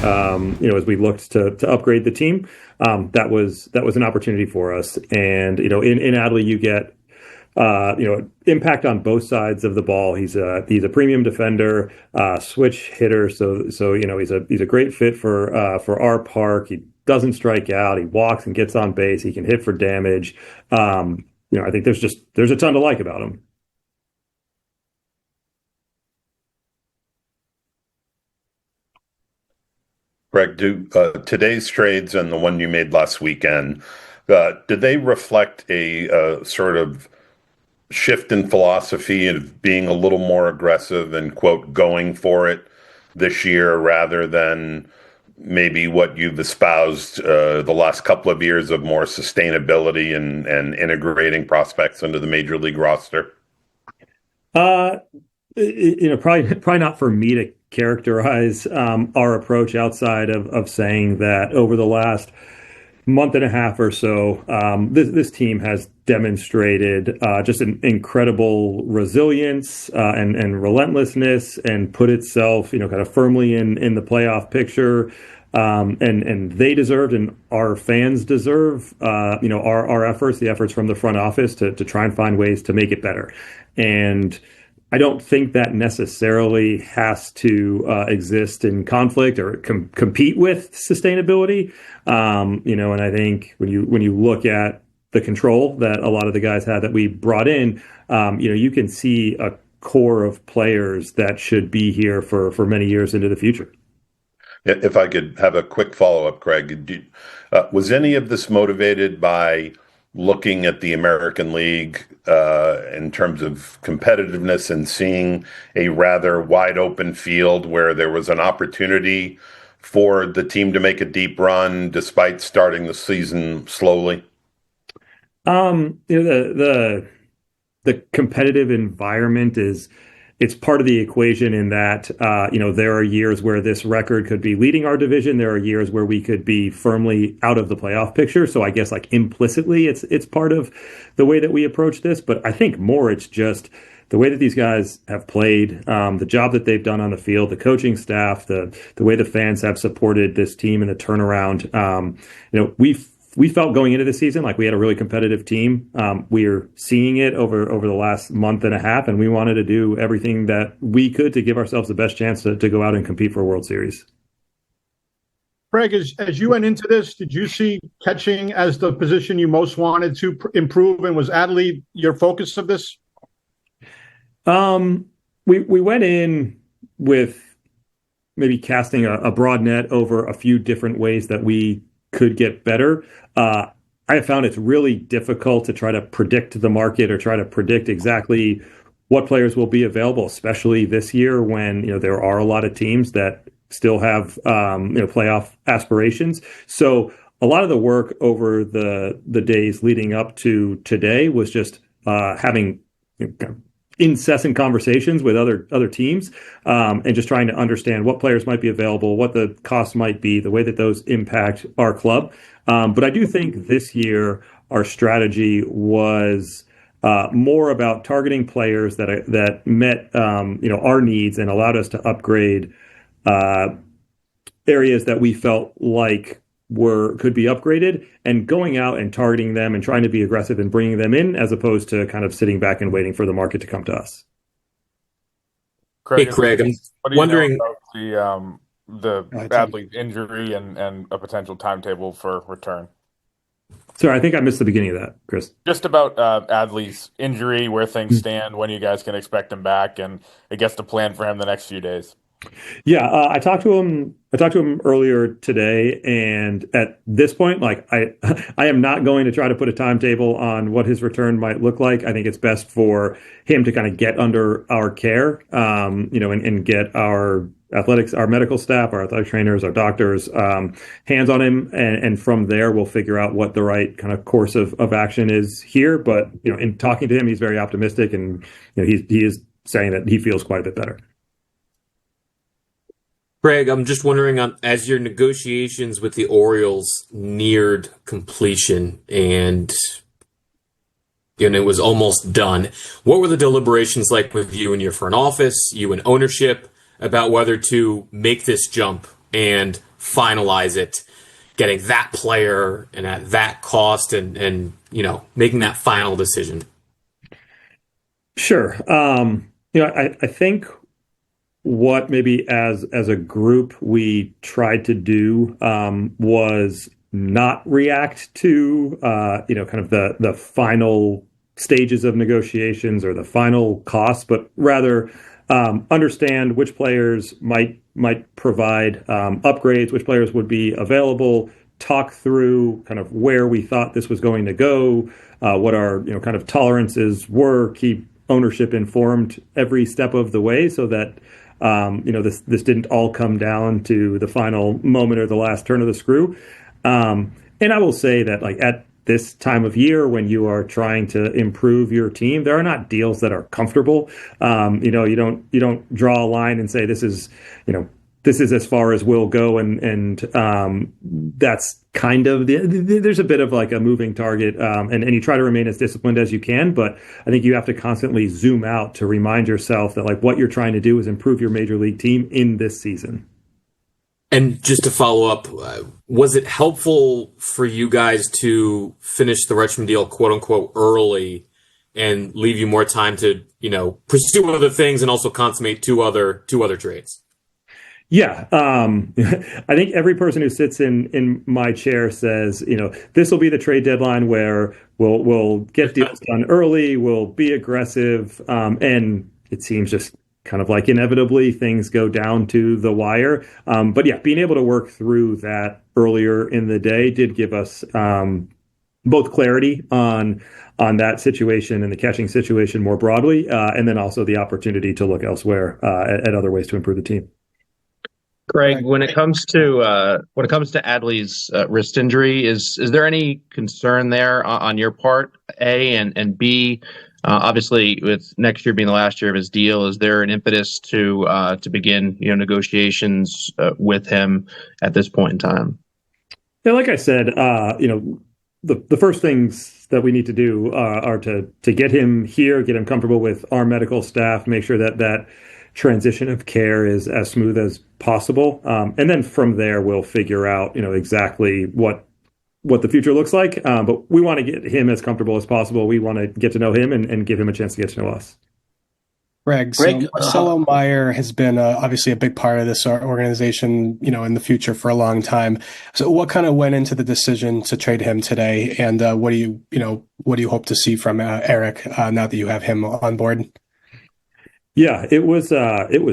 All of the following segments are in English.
as we looked to upgrade the team, that was an opportunity for us. And in Adley, you get impact on both sides of the ball. He's a premium defender, switch hitter. So he's a great fit for our park. He doesn't strike out. He walks and gets on base. He can hit for damage. I think there's a ton to like about him. Greg, do today's trades and the one you made last weekend, did they reflect a sort of shift in philosophy of being a little more aggressive and, quote, going for it this year rather than maybe what you've espoused the last couple of years of more sustainability and integrating prospects into the major league roster? Probably not for me to characterize our approach outside of saying that over the last month and a half or so, this team has demonstrated just an incredible resilience and relentlessness, and put itself, kind of firmly in the playoff picture. And they deserved, and our fans deserve, our efforts, the efforts from the front office to try and find ways to make it better. And I don't think that necessarily has to exist in conflict or compete with sustainability. And I think when you look at the control that a lot of the guys had that we brought in, you can see a core of players that should be here for many years into the future. If I could have a quick follow-up, Craig, was any of this motivated by looking at the American League in terms of competitiveness and seeing a rather wide open field where there was an opportunity for the team to make a deep run despite starting the season slowly? The competitive environment it's part of the equation in that, there are years where this record could be leading our division. There are years where we could be firmly out of the playoff picture. So I guess implicitly it's part of the way that we approach this. But I think more it's just the way that these guys have played, the job that they've done on the field, the coaching staff, the way the fans have supported this team and the turnaround. We felt going into the season like we had a really competitive team. We're seeing it over the last month and a half, and we wanted to do everything that we could to give ourselves the best chance to go out and compete for a World Series. Craig, as you went into this, did you see catching as the position you most wanted to improve, and was Adley your focus of this? We went in with maybe casting a broad net over a few different ways that we could get better. I have found it's really difficult to try to predict the market or try to predict exactly what players will be available, especially this year when there are a lot of teams that still have playoff aspirations. So a lot of the work over the days leading up to today was just having incessant conversations with other teams, and just trying to understand what players might be available, what the costs might be, the way that those impact our club. But I do think this year our strategy was more about targeting players that met our needs and allowed us to upgrade areas that we felt like could be upgraded, and going out and targeting them and trying to be aggressive and bringing them in, as opposed to kind of sitting back and waiting for the market to come to us. Craig, I'm wondering about the Adley injury and a potential timetable for return. Sorry, I think I missed the beginning of that, Chris. Just about Adley's injury, where things stand, when you guys can expect him back, and I guess the plan for him the next few days. Yeah, I talked to him earlier today, and at this point, I am not going to try to put a timetable on what his return might look like. I think it's best for him to kind of get under our care, and get our athletics, our medical staff, our athletic trainers, our doctors, hands on him, and from there we'll figure out what the right kind of course of action is here. But in talking to him, he's very optimistic, and he is saying that he feels quite a bit better. Craig, I'm just wondering, as your negotiations with the Orioles neared completion and it was almost done, what were the deliberations like with you and your front office, you and ownership, about whether to make this jump and finalize it, getting that player and at that cost and making that final decision? Sure. I think what maybe as a group we tried to do was not react to kind of the final stages of negotiations or the final costs, but rather understand which players might provide upgrades, which players would be available, talk through kind of where we thought this was going to go, what our kind of tolerances were, keep ownership informed every step of the way, so that this didn't all come down to the final moment or the last turn of the screw. And I will say that like at this time of year when you are trying to improve your team, there are not deals that are comfortable. You don't draw a line and say this is as far as we'll go, and that's kind of there's a bit of like a moving target, and you try to remain as disciplined as you can, but I think you have to constantly zoom out to remind yourself that like what you're trying to do is improve your major league team in this season. And just to follow up, was it helpful for you guys to finish the Rutschman deal, quote unquote, early and leave you more time to, pursue other things and also consummate two other trades? Yeah. I think every person who sits in my chair says, this will be the trade deadline where we'll get deals done early, we'll be aggressive. And it seems just kind of like inevitably things go down to the wire. But yeah, being able to work through that earlier in the day did give us both clarity on that situation and the catching situation more broadly, and then also the opportunity to look elsewhere at other ways to improve the team. Greg, when it comes to Adley's wrist injury, is there any concern there on your part? A and B, obviously, with next year being the last year of his deal, is there an impetus to begin negotiations with him at this point in time? Yeah, like I said, the first things that we need to do are to get him here, get him comfortable with our medical staff, make sure that transition of care is as smooth as possible, and then from there we'll figure out exactly what the future looks like. But we want to get him as comfortable as possible. We want to get to know him and give him a chance to get to know us. Greg, so Marcelo Meyer has been obviously a big part of this organization, in the future for a long time. So what kind of went into the decision to trade him today? And what do you hope to see from Eric now that you have him on board? Yeah, it was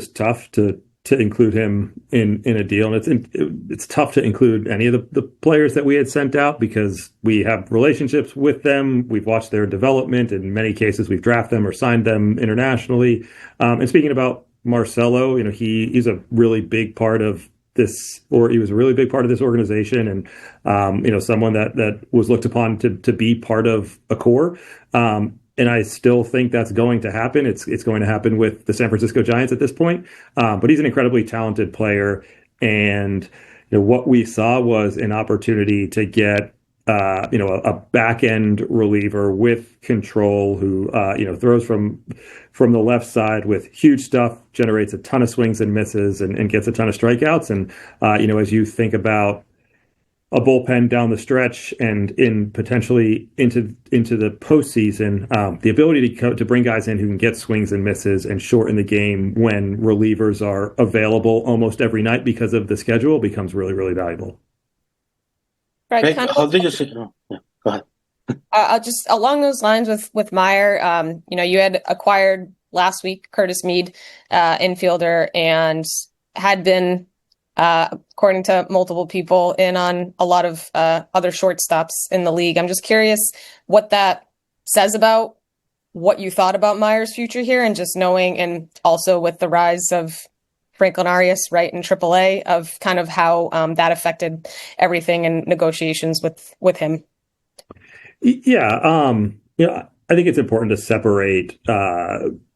tough to include him in a deal, and it's tough to include any of the players that we had sent out because we have relationships with them. We've watched their development. In many cases, we've drafted them or signed them internationally. And speaking about Marcelo, he's a really big part of this, or he was a really big part of this organization, and someone that was looked upon to be part of a core. And I still think that's going to happen. It's going to happen with the San Francisco Giants at this point. But he's an incredibly talented player. And what we saw was an opportunity to get a back end reliever with control who throws from the left side with huge stuff, generates a ton of swings and misses, and gets a ton of strikeouts. And as you think about a bullpen down the stretch and in potentially into the postseason, the ability to bring guys in who can get swings and misses and shorten the game when relievers are available almost every night because of the schedule becomes really, really valuable. Greg, how did you see? Yeah, go ahead. Just along those lines with Meyer, you had acquired last week Curtis Mead, infielder, and had been, according to multiple people, in on a lot of other shortstops in the league. I'm just curious what that says about what you thought about Meyer's future here, and just knowing, and also with the rise of Franklin Arias, right, in AAA, of kind of how that affected everything in negotiations with him. Yeah, I think it's important to separate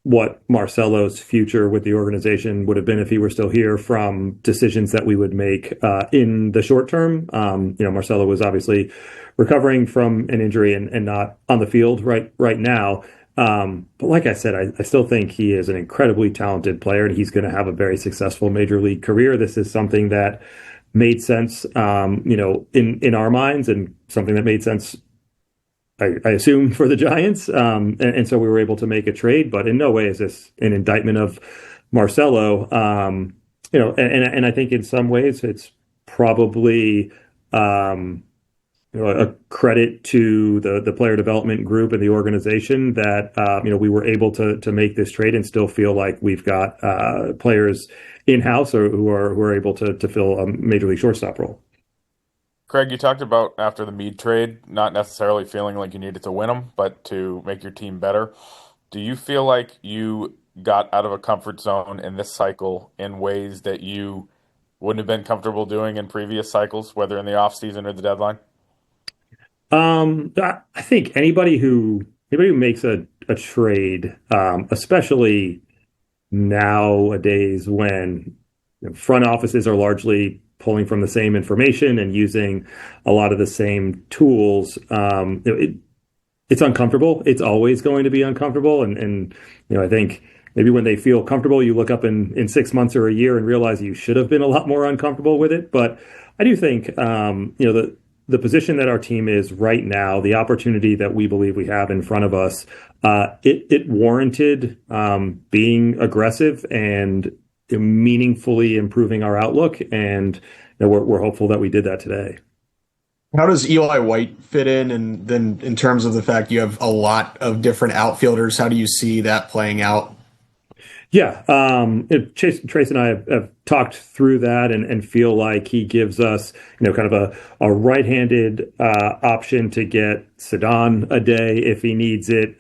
what Marcelo's future with the organization would have been if he were still here from decisions that we would make in the short term. Marcelo was obviously recovering from an injury and not on the field right now. But like I said, I still think he is an incredibly talented player, and he's going to have a very successful major league career. This is something that made sense, in our minds, and something that made sense, I assume, for the Giants. And so we were able to make a trade, but in no way is this an indictment of Marcelo. And I think in some ways it's probably, a credit to the player development group and the organization that we were able to make this trade and still feel like we've got players in house or who are able to fill a major league shortstop role. Craig, you talked about after the Mead trade, not necessarily feeling like you needed to win them, but to make your team better. Do you feel like you got out of a comfort zone in this cycle in ways that you wouldn't have been comfortable doing in previous cycles, whether in the offseason or the deadline? I think anybody who makes a trade, especially nowadays when front offices are largely pulling from the same information and using a lot of the same tools, it's uncomfortable. It's always going to be uncomfortable. And I think maybe when they feel comfortable, you look up in 6 months or a year and realize you should have been a lot more uncomfortable with it. But I do think, the position that our team is right now, the opportunity that we believe we have in front of us, it warranted being aggressive and meaningfully improving our outlook. And we're hopeful that we did that today. How does Eli White fit in? And then in terms of the fact you have a lot of different outfielders, how do you see that playing out? Yeah, Trace and I have talked through that and feel like he gives us, kind of a right-handed option to get Cedon a day if he needs it.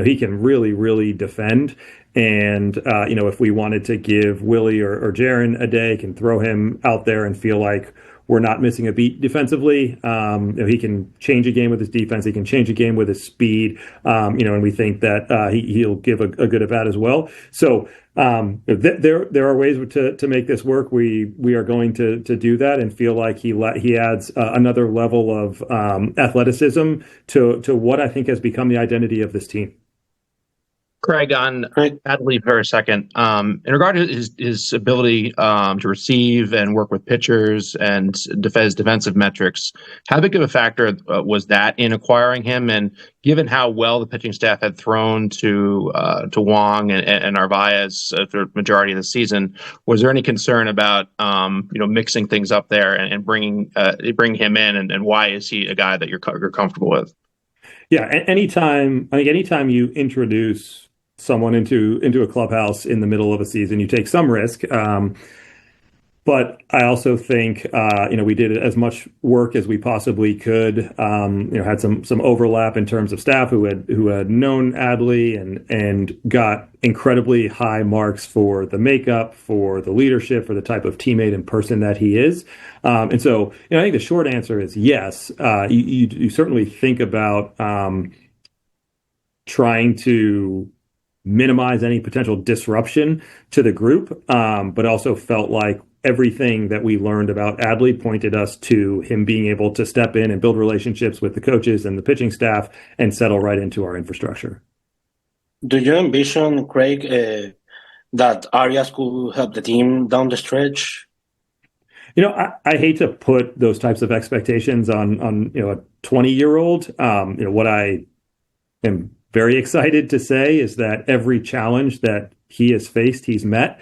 He can really, really defend. And, if we wanted to give Willie or Jaron a day, can throw him out there and feel like we're not missing a beat defensively. He can change a game with his defense. He can change a game with his speed. And we think that he'll give a good at bat as well. So there are ways to make this work. We are going to do that and feel like he adds another level of athleticism to what I think has become the identity of this team. Craig, on Adley for a second. In regard to his ability to receive and work with pitchers and his defensive metrics, how big of a factor was that in acquiring him? And given how well the pitching staff had thrown to Wong and Narváez for the majority of the season, was there any concern about mixing things up there and bringing him in? And why is he a guy that you're comfortable with? Yeah, anytime you introduce someone into a clubhouse in the middle of a season, you take some risk. But I also think, we did as much work as we possibly could. Had some overlap in terms of staff who had known Adley and got incredibly high marks for the makeup, for the leadership, for the type of teammate and person that he is. And so, I think the short answer is yes. You certainly think about trying to minimize any potential disruption to the group, but also felt like everything that we learned about Adley pointed us to him being able to step in and build relationships with the coaches and the pitching staff and settle right into our infrastructure. Do you envision, Craig, that Arias could help the team down the stretch? I hate to put those types of expectations on a 20-year-old. What I am very excited to say is that every challenge that he has faced, he's met,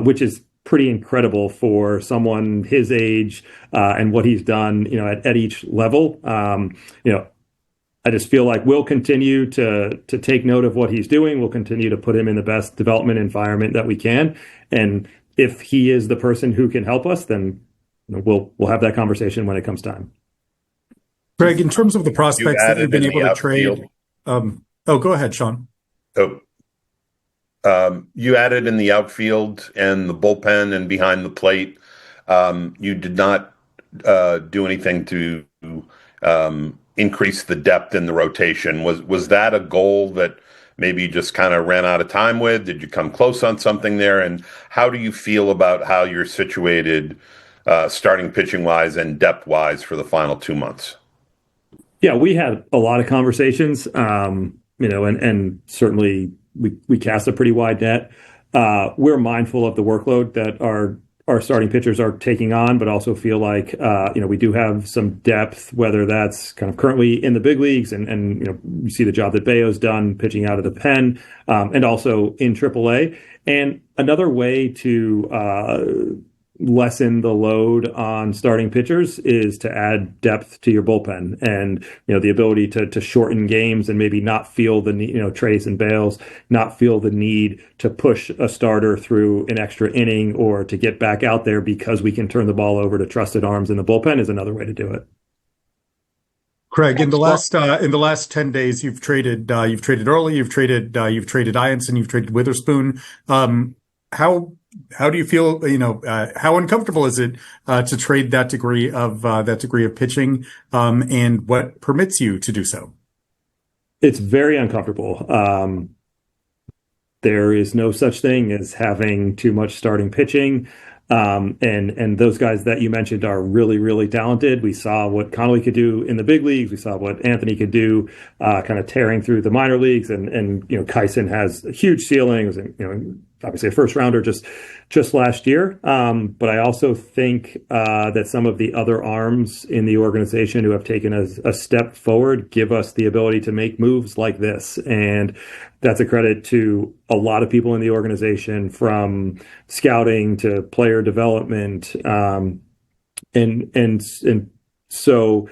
which is pretty incredible for someone his age and what he's done, at each level. I just feel like we'll continue to take note of what he's doing. We'll continue to put him in the best development environment that we can. And if he is the person who can help us, then we'll have that conversation when it comes time. Greg, in terms of the prospects that you've been able to trade, go ahead, Sean. You added in the outfield and the bullpen and behind the plate. You did not do anything to increase the depth in the rotation. Was that a goal that maybe you just kind of ran out of time with? Did you come close on something there? And how do you feel about how you're situated starting pitching wise and depth wise for the final 2 months? Yeah, we had a lot of conversations, and certainly we cast a pretty wide net. We're mindful of the workload that our our starting pitchers are taking on, but also feel like we do have some depth, whether that's kind of currently in the big leagues, and you see the job that Bayo's done pitching out of the pen, and also in AAA. And another way to lessen the load on starting pitchers is to add depth to your bullpen, and the ability to shorten games and maybe not feel the need, Trace and Bales not feel the need to push a starter through an extra inning or to get back out there because we can turn the ball over to trusted arms in the bullpen is another way to do it. Craig, in the last 10 days, you've traded early, you've traded Eyanson, you've traded Witherspoon. How do you feel? How uncomfortable is it to trade that degree of pitching, and what permits you to do so? It's very uncomfortable. There is no such thing as having too much starting pitching. And those guys that you mentioned are really, really talented. We saw what Connolly could do in the big leagues. We saw what Anthony could do, kind of tearing through the minor leagues. And Kyson has a huge ceiling. It was, obviously a first rounder just last year. But I also think that some of the other arms in the organization who have taken a step forward give us the ability to make moves like this. And that's a credit to a lot of people in the organization, from scouting to player development. And so,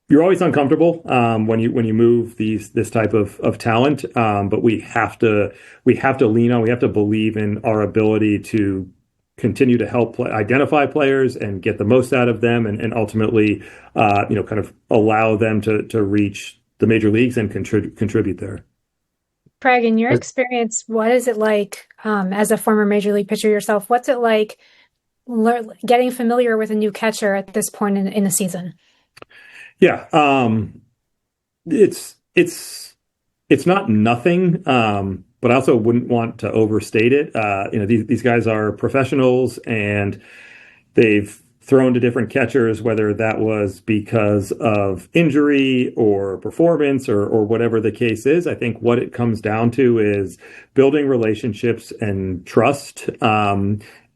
you're always uncomfortable when you move this type of talent, but we have to believe in our ability to continue to help identify players and get the most out of them, and ultimately kind of allow them to reach the major leagues and contribute there. Craig, in your experience, what is it like as a former major league pitcher yourself? What's it like getting familiar with a new catcher at this point in the season? Yeah, it's not nothing, but I also wouldn't want to overstate it. These guys are professionals, and they've thrown to different catchers, whether that was because of injury or performance or whatever the case is. I think what it comes down to is building relationships and trust.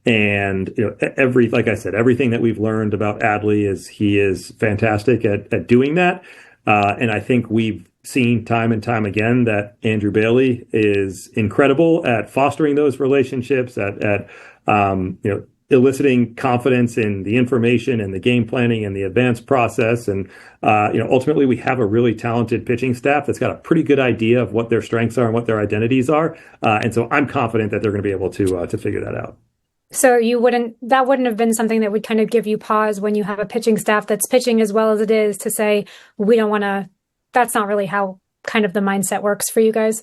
And like I said, everything that we've learned about Adley is he is fantastic at doing that. And I think we've seen time and time again that Andrew Bailey is incredible at fostering those relationships, at eliciting confidence in the information and the game planning and the advanced process. And ultimately, we have a really talented pitching staff that's got a pretty good idea of what their strengths are and what their identities are. And so I'm confident that they're going to be able to figure that out. So that wouldn't have been something that would kind of give you pause when you have a pitching staff that's pitching as well as it is, to say, we don't want to, that's not really how kind of the mindset works for you guys?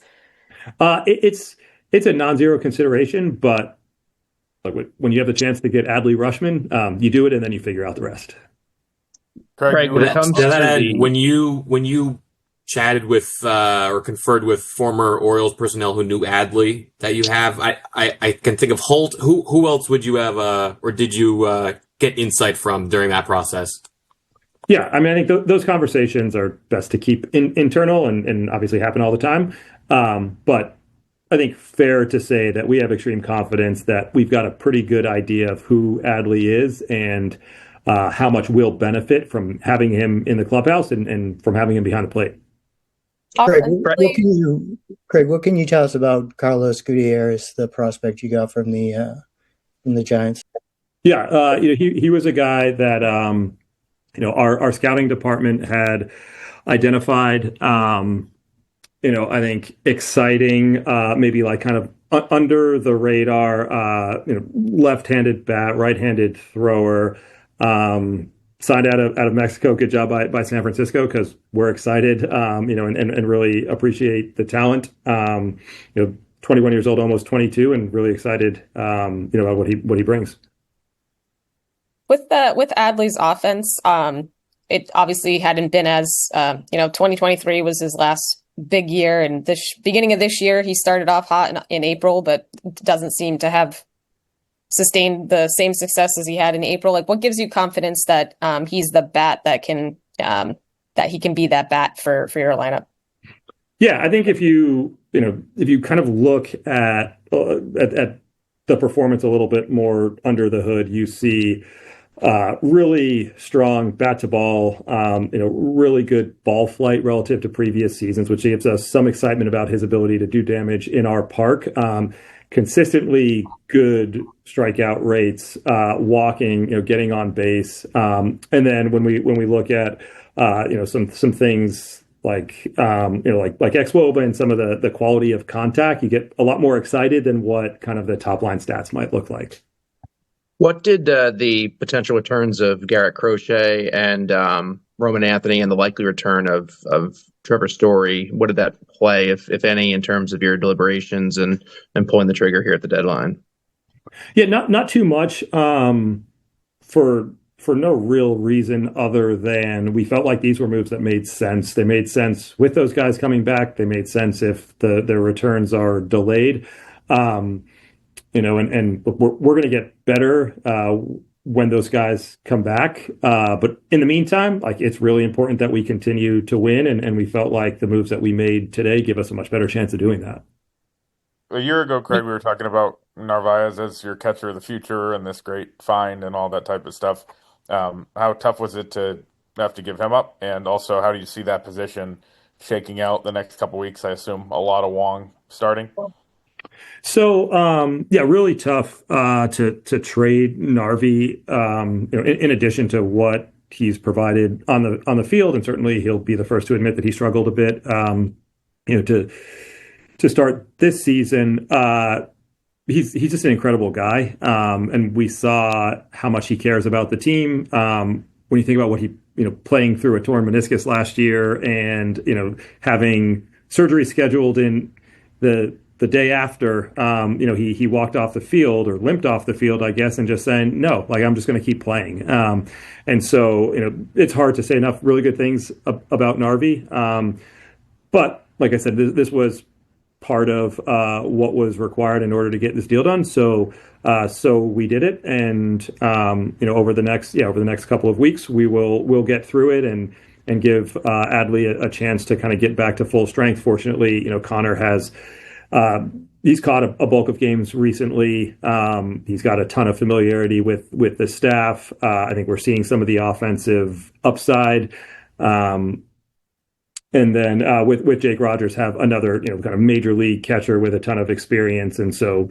It's a non-zero consideration, but like when you have the chance to get Adley Rutschman, you do it and then you figure out the rest. Craig, when it comes to when you chatted with or conferred with former Orioles personnel who knew Adley that you have, I can think of Holt. Who else would you have, or did you get insight from during that process? Yeah, I mean, I think those conversations are best to keep internal and obviously happen all the time. But I think fair to say that we have extreme confidence that we've got a pretty good idea of who Adley is and how much we'll benefit from having him in the clubhouse and from having him behind the plate. Craig, what can you tell us about Carlos Gutierrez, the prospect you got from the Giants? Yeah, he was a guy that our scouting department had identified. I think exciting, maybe like kind of under the radar, left-handed bat, right-handed thrower. Signed out of Mexico. Good job by San Francisco, because we're excited, and really appreciate the talent. 21 years old, almost 22, and really excited, about what he brings. With Adley's offense, it obviously hadn't been as 2023 was his last big year, and beginning of this year he started off hot in April, but doesn't seem to have sustained the same success as he had in April. Like, what gives you confidence that he's the bat that he can be that bat for your lineup? Yeah, I think if you kind of look at the performance a little bit more under the hood, you see really strong bat to ball, really good ball flight relative to previous seasons, which gives us some excitement about his ability to do damage in our park. Consistently good strikeout rates, walking, getting on base, and then when we look at some things like xwOBA and some of the quality of contact, you get a lot more excited than what kind of the top line stats might look like. What did the potential returns of Garrett Crochet and Roman Anthony and the likely return of Trevor Story, what did that play, if any, in terms of your deliberations and pulling the trigger here at the deadline? Yeah, not too much, for no real reason other than we felt like these were moves that made sense. They made sense with those guys coming back. They made sense if their returns are delayed. And we're going to get better when those guys come back. But in the meantime, it's really important that we continue to win. And we felt like the moves that we made today give us a much better chance of doing that. A year ago, Craig, we were talking about Narváez as your catcher of the future and this great find and all that type of stuff. How tough was it to have to give him up? And also, how do you see that position shaking out the next couple weeks? I assume a lot of Wong starting. So, really tough to trade Narvi. In addition to what he's provided on the field, and certainly he'll be the first to admit that he struggled a bit. To start this season, he's just an incredible guy, and we saw how much he cares about the team. When you think about what he, playing through a torn meniscus last year, and having surgery scheduled in the day after, he walked off the field, or limped off the field, I guess, and just saying, no, I'm just going to keep playing. And so, it's hard to say enough really good things about Narvi. But like I said, this was part of what was required in order to get this deal done. So we did it. And, over the next couple of weeks, we'll get through it and give Adley a chance to kind of get back to full strength. Fortunately, Connor has, he's caught a bulk of games recently. He's got a ton of familiarity with the staff. I think we're seeing some of the offensive upside. And then with Jake Rogers, have another kind of major league catcher with a ton of experience, and so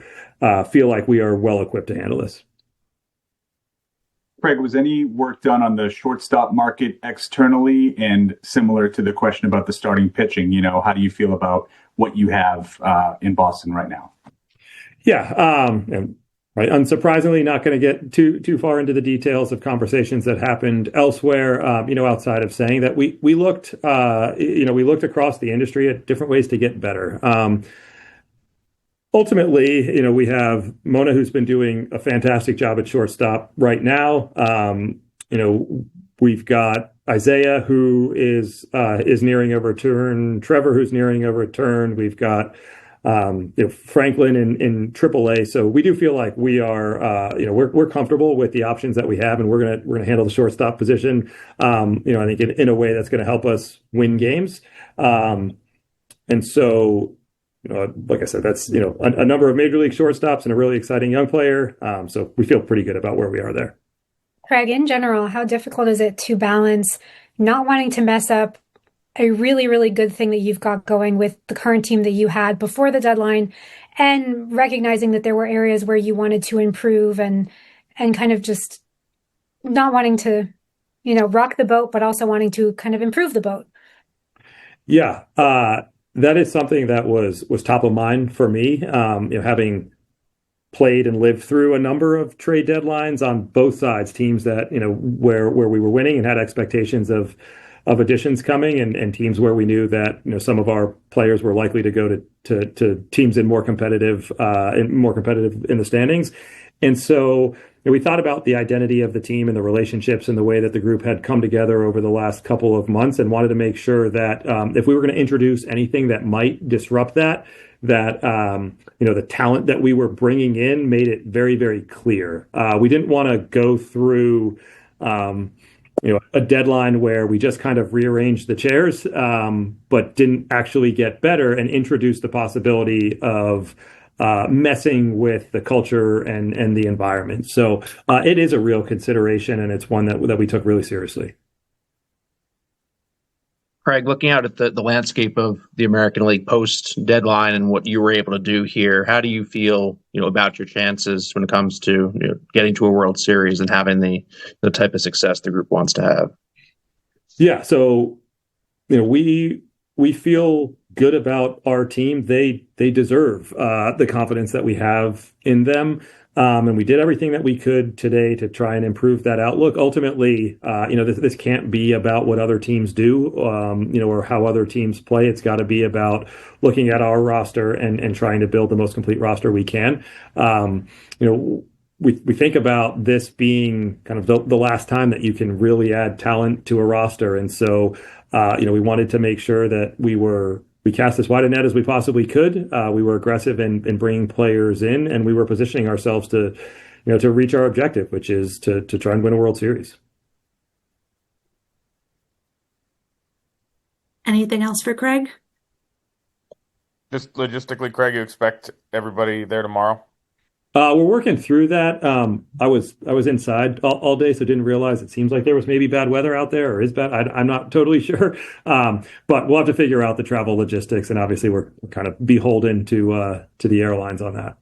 feel like we are well equipped to handle this. Craig, was any work done on the shortstop market externally? And similar to the question about the starting pitching, how do you feel about what you have in Boston right now? Yeah. Right. Unsurprisingly, not going to get too far into the details of conversations that happened elsewhere. Outside of saying that we looked across the industry at different ways to get better. Ultimately, we have Mona, who's been doing a fantastic job at shortstop right now. We've got Isaiah, who is nearing a return. Trevor, who's nearing a return. We've got Franklin in AAA. So we do feel like we are, we're comfortable with the options that we have, and we're gonna handle the shortstop position. I think in a way that's going to help us win games. And so, like I said, that's a number of major league shortstops and a really exciting young player. So we feel pretty good about where we are there. Craig, in general, how difficult is it to balance not wanting to mess up a really, really good thing that you've got going with the current team that you had before the deadline, and recognizing that there were areas where you wanted to improve and kind of just not wanting to, rock the boat, but also wanting to kind of improve the boat? Yeah, that is something that was top of mind for me. Having played and lived through a number of trade deadlines on both sides, teams that, where we were winning and had expectations of additions coming, and teams where we knew that some of our players were likely to go to teams in more competitive in the standings. And so we thought about the identity of the team and the relationships and the way that the group had come together over the last couple of months, and wanted to make sure that if we were going to introduce anything that might disrupt that the talent that we were bringing in made it very, very clear. We didn't want to go through a deadline where we just kind of rearranged the chairs, but didn't actually get better and introduce the possibility of messing with the culture and the environment. So it is a real consideration, and it's one that we took really seriously. Craig, looking out at the landscape of the American League post deadline and what you were able to do here, how do you feel, about your chances when it comes to getting to a World Series and having the type of success the group wants to have? Yeah, so we feel good about our team. They deserve the confidence that we have in them. And we did everything that we could today to try and improve that outlook. Ultimately, this can't be about what other teams do, or how other teams play. It's got to be about looking at our roster and trying to build the most complete roster we can. We think about this being kind of the last time that you can really add talent to a roster. And so, we wanted to make sure that we cast as wide a net as we possibly could. We were aggressive in bringing players in, and we were positioning ourselves to reach our objective, which is to try and win a World Series. Anything else for Craig? Just logistically, Craig, you expect everybody there tomorrow? We're working through that. I was inside all day, so didn't realize it seems like there was maybe bad weather out there, or is bad. I'm not totally sure. But we'll have to figure out the travel logistics, and obviously we're kind of beholden to the airlines on that.